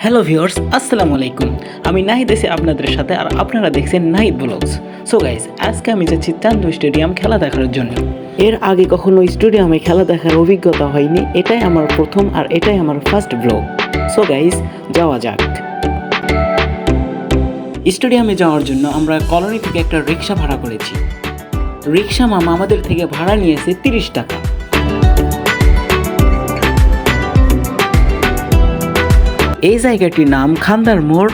Hello viewers, আসসালামু আলাইকুম। আমি নাহিদ এসে আপনাদের সাথে, আর আপনারা দেখছেন নাহিদ ব্লগস। সো গাইস, আজকে আমি যাচ্ছি চান্দু স্টেডিয়াম খেলা দেখার জন্য। এর আগে কখনো স্টেডিয়ামে খেলা দেখার অভিজ্ঞতা হয়নি, এটাই আমার প্রথম আর এটাই আমার ফার্স্ট ব্লগ। সো গাইস, যাওয়া যাক। স্টেডিয়ামে যাওয়ার জন্য আমরা কলোনি থেকে একটা রিক্সা ভাড়া করেছি। রিক্সা মামা আমাদের থেকে ভাড়া নিয়েছে 30 টাকা। এই জায়গাটির নাম খান্দার মোড়,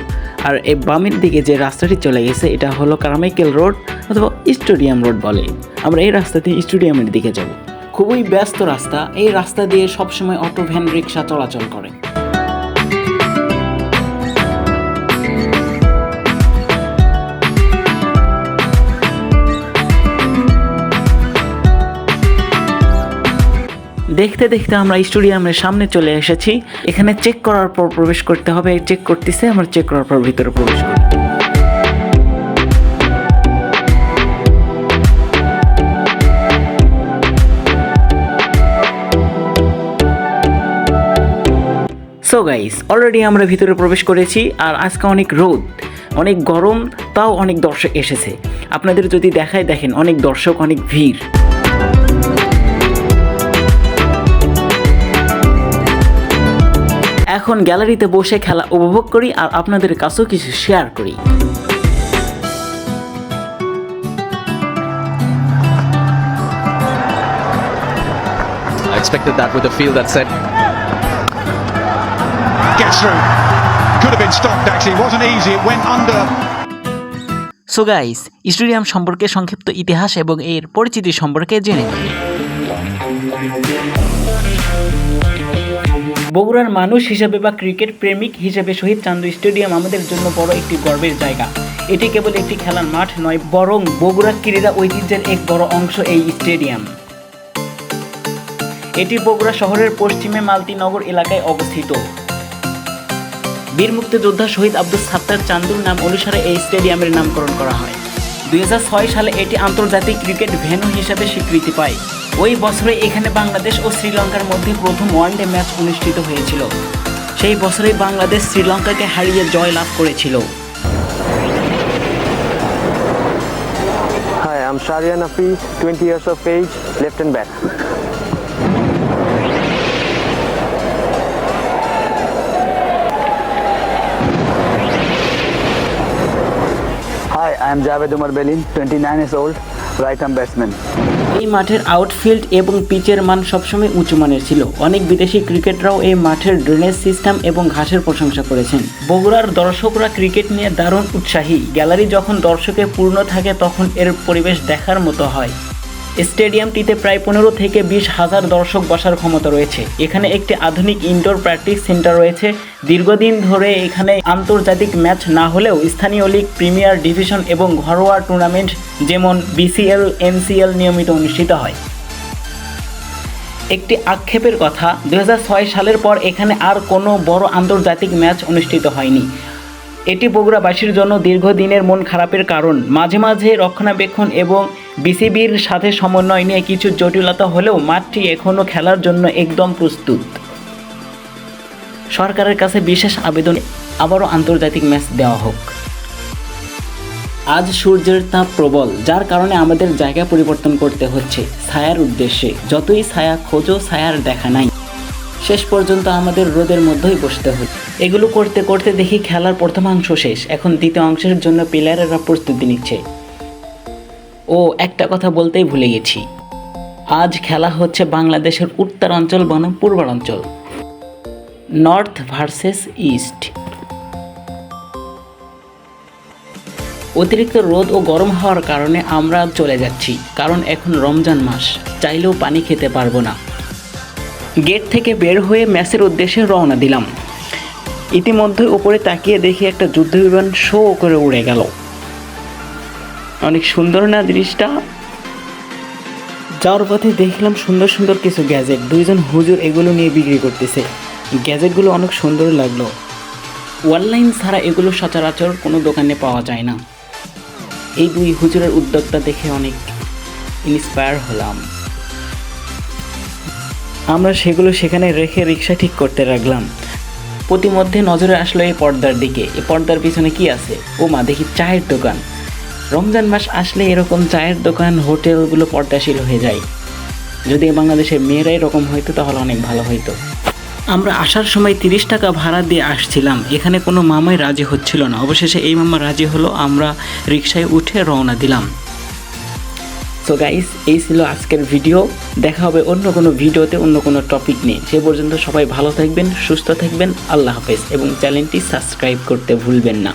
আর এই বামের দিকে যে রাস্তাটি চলে গেছে এটা হলো কারমাইকেল রোড অথবা স্টেডিয়াম রোড বলে। আমরা এই রাস্তা দিয়ে স্টেডিয়ামের দিকে যাব। খুবই ব্যস্ত রাস্তা, এই রাস্তা দিয়ে সবসময় অটো, ভ্যান, রিক্সা চলাচল করে। দেখতে দেখতে আমরা স্টেডিয়ামের সামনে চলে এসেছি। এখানে চেক করার পর প্রবেশ করতে হবে। চেক করতেছে, আমরা চেক করার পর ভিতরে প্রবেশ করি। সো গাইস, অলরেডি আমরা ভিতরে প্রবেশ করেছি। আর আজকে অনেক রোদ, অনেক গরম, তাও অনেক দর্শক এসেছে। আপনাদের যদি দেখায়, দেখেন অনেক দর্শক, অনেক ভিড়। এখন গ্যালারিতে বসে খেলা উপভোগ করি আর আপনাদের কাছেও কিছু শেয়ার করি। I expected that with a field that said gets through. Could have been stopped actually. It wasn't easy. It went under. So guys, stadium সম্পর্কে সংক্ষিপ্ত ইতিহাস এবং এর পরিচিতি সম্পর্কে জেনে নিই। বগুড়ার মানুষ হিসেবে বা ক্রিকেট প্রেমিক হিসেবে শহীদ চান্দু স্টেডিয়াম আমাদের জন্য বড় একটি গর্বের জায়গা। এটি কেবল একটি খেলার মাঠ নয়, বরং বগুড়া ক্রীড়া ঐতিহ্যের এক বড় অংশ এই স্টেডিয়াম। এটি বগুড়া শহরের পশ্চিমে মালতীনগর এলাকায় অবস্থিত। বীর মুক্তিযোদ্ধা শহীদ আব্দুল সাত্তার চান্দুর নাম অনুসারে এই স্টেডিয়ামের নামকরণ করা হয়। 2006 সালে এটি আন্তর্জাতিক ক্রিকেট ভেন্যু হিসেবে স্বীকৃতি পায়। ওই বছরে এখানে বাংলাদেশ ও শ্রীলঙ্কার মধ্যে প্রথম ওয়ানডে ম্যাচ অনুষ্ঠিত হয়েছিল। সেই বছরেই বাংলাদেশ শ্রীলঙ্কাকে হারিয়ে জয় লাভ করেছিল। Hi, I'm Sharian Hafiz, 20 years of age, left and back. Hi, I'm Javed Umar Belin, 29 years old, right arm batsman. এই মাঠের আউটফিল্ড এবং পিচের মান সবসময় উঁচু মানের ছিল। অনেক বিদেশি ক্রিকেটাররাও এই মাঠের ড্রেনেজ সিস্টেম এবং ঘাসের প্রশংসা করেছেন। বগুড়ার দর্শকরা ক্রিকেট নিয়ে দারুণ উৎসাহী। গ্যালারি যখন দর্শকে পূর্ণ থাকে তখন এর পরিবেশ দেখার মতো হয়। স্টেডিয়ামটিতে প্রায় 15 থেকে 20 হাজার দর্শক বসার ক্ষমতা রয়েছে। এখানে একটি আধুনিক ইনডোর প্র্যাকটিস সেন্টার রয়েছে। দীর্ঘদিন ধরে এখানে আন্তর্জাতিক ম্যাচ না হলেও স্থানীয় লিগ, প্রিমিয়ার ডিভিশন এবং ঘরোয়া টুর্নামেন্ট যেমন বিসিএল, এনসিএল নিয়মিত অনুষ্ঠিত হয়। একটি আক্ষেপের কথা, 2006 সালের পর এখানে আর কোনো বড় আন্তর্জাতিক ম্যাচ অনুষ্ঠিত হয়নি। এটি বগুড়াবাসীর জন্য দীর্ঘদিনের মন খারাপের কারণ। মাঝে মাঝে রক্ষণাবেক্ষণ এবং বিসিবির সাথে সমন্বয় নিয়ে কিছু জটিলতা হলেও মাঠটি এখনও খেলার জন্য একদম প্রস্তুত। সরকারের কাছে বিশেষ আবেদন, আবারও আন্তর্জাতিক ম্যাচ দেওয়া হোক। আজ সূর্যের তাপ প্রবল, যার কারণে আমাদের জায়গা পরিবর্তন করতে হচ্ছে ছায়ার উদ্দেশ্যে। যতই ছায়া খোঁজো, ছায়ার দেখা নাই। শেষ পর্যন্ত আমাদের রোদের মধ্যেই বসতে হচ্ছে। এগুলো করতে করতে দেখি খেলার প্রথমাংশ শেষ। এখন দ্বিতীয় অংশের জন্য প্লেয়ারেরা প্রস্তুতি নিচ্ছে। ও একটা কথা বলতেই ভুলে গেছি, আজ খেলা হচ্ছে বাংলাদেশের উত্তরাঞ্চল বনাম পূর্বাঞ্চল, নর্থ ভার্সেস ইস্ট। অতিরিক্ত রোদ ও গরম হওয়ার কারণে আমরা চলে যাচ্ছি, কারণ এখন রমজান মাস, চাইলেও পানি খেতে পারবো না। গেট থেকে বের হয়ে ম্যাচের উদ্দেশ্যে রওনা দিলাম। ইতিমধ্যে উপরে তাকিয়ে দেখি একটা যুদ্ধবিমান শো করে উড়ে গেল। অনেক সুন্দর না দৃশ্যটা? যাওয়ার পথে দেখলাম সুন্দর সুন্দর কিছু গ্যাজেট, দুইজন হুজুর এগুলো নিয়ে বিক্রি করতেছে। গ্যাজেটগুলো অনেক সুন্দর লাগলো। অনলাইন ছাড়া এগুলো সচরাচর কোনো দোকানে পাওয়া যায় না। এই দুই হুজুরের উদ্যোগটা দেখে অনেক ইন্সপায়ার হলাম। আমরা সেগুলো সেখানে রেখে রিক্সা ঠিক করতে লাগলাম। প্রতিমধ্যে নজরে আসলো এই পর্দার দিকে। এই পর্দার পিছনে কি আছে? ও মা, দেখি চায়ের দোকান। রমজান মাস আসলে এরকম চায়ের দোকান, হোটেলগুলো পর্দাশীল হয়ে যায়। যদি বাংলাদেশের মেয়েরাই এরকম হইতো তাহলে অনেক ভালো হইতো। আমরা আসার সময় 30 টাকা ভাড়া দিয়ে আসছিলাম, এখানে কোনো মামাই রাজি হচ্ছিল না। অবশেষে এই মামা রাজি হলো, আমরা রিকশায় উঠে রওনা দিলাম। সো গাইস, এই ছিল আজকের ভিডিও। দেখা হবে অন্য কোনো ভিডিওতে, অন্য কোনো টপিক নিয়ে। সে পর্যন্ত সবাই ভালো থাকবেন, সুস্থ থাকবেন। আল্লাহ হাফেজ এবং চ্যানেলটি সাবস্ক্রাইব করতে ভুলবেন না।